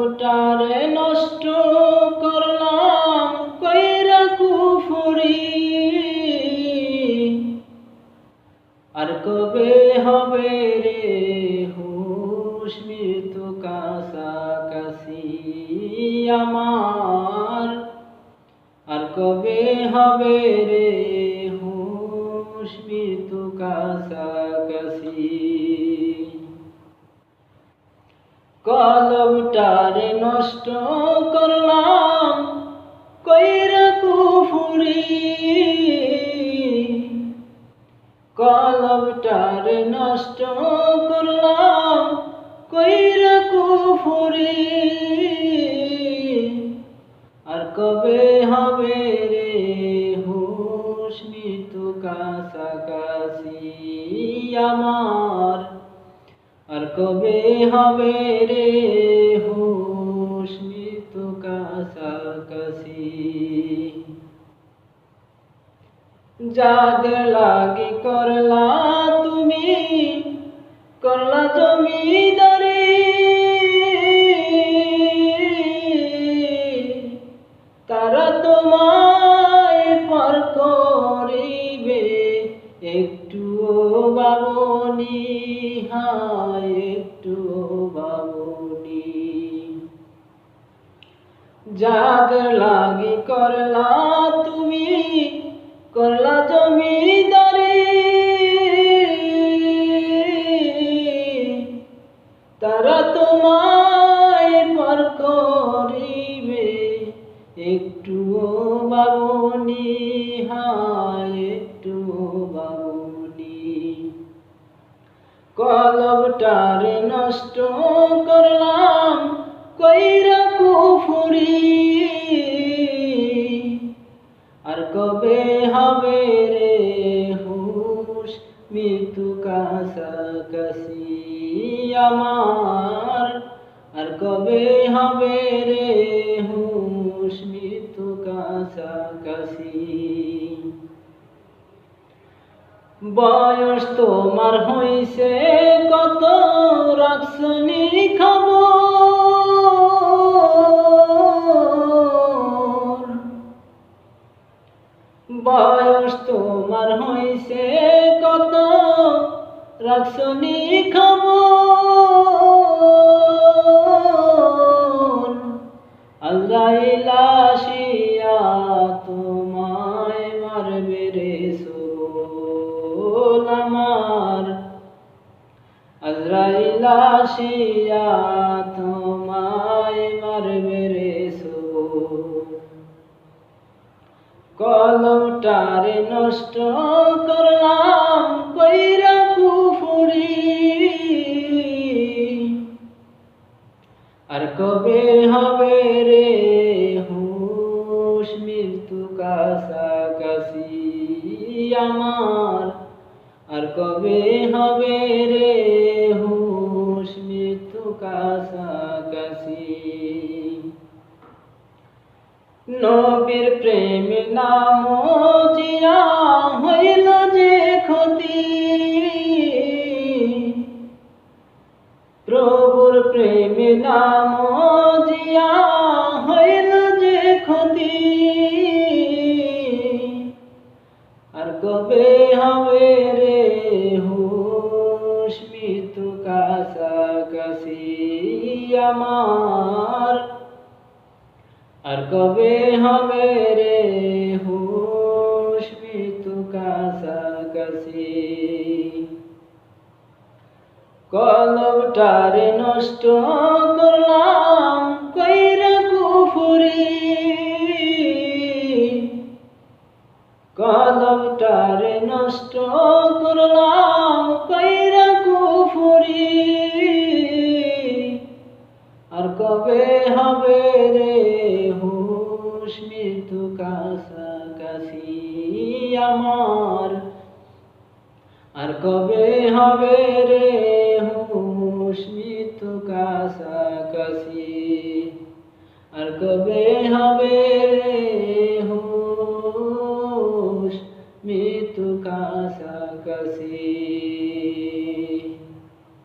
কলবটারে নষ্ট করলাম কইরা কুফরি, আর কবে হবে রে হুশ মৃত্যু কাছাকাছি আমার, আর কবে হবে রে হুশ মৃত্যু কাছাকাছি। কলবটারে নষ্ট করলাম কইরা কুফরি, কলবটারে নষ্ট করলাম কইরা কুফরি, আর কবে হবে রে হুশ মৃত্যু কাছাকাছি আমার, আর কবে হবে রে হুশ মৃত্যু কাছাকাছি। যাদের লাগি করলা তুমি করলা জমিদারি, তারা তোমায় পর করিবে একটুও ভাবনি, হায় একটুও ভাবনি। যাদের লাগি করলা তুমি করলা জমিদারি, তারা তোমায় পর করিবে একটুও ভাবনি, হায় একটুও ভাবনি। কলবটারে নষ্ট করলাম কইরা কুফরি, আর কবে হবে রে হুশ মৃত্যু কাছাকাছি আমার, আর কবে হবে রে হুশ মৃত্যু কাছাকাছি। বয়স তোমার হইছে কত রাখছনি খবর, বয়স তোমার হইছে কত রাখছনি খবর, আজরাইল আসিয়া তোমায় মারবে রে সোল আমার, আজরাইল আসিয়া তোমায় মারবে রে সোল। কলবটারে নষ্ট করলাম কইরা কুফরি, আর কবে হবে রে হুশ মৃত্যু কাছাকাছি আমার, আর কবে হবে রে হুশ মৃত্যু কাছাকাছি। নবীর প্রেম নাম জিয়া হইল যে ক্ষতি, প্রভুর প্রেম নাম জিয়া হইল যে ক্ষতি, আর কবে হবে রে হুশ মৃত্যু কাছাকাছি আমার, আর কবে হবে রে হুশ মৃত্যু কাছাকাছি। কলবটারে নষ্ট করলাম কইরা কুফরি, কলবটারে নষ্ট করলাম কইরা কুফরি, আর কবে হবে রে হুশ মৃত্যু কাছাকাছি আমার, আর কবে হবে রে হুশ মৃত্যু কাছাকাছি, আর কবে হবে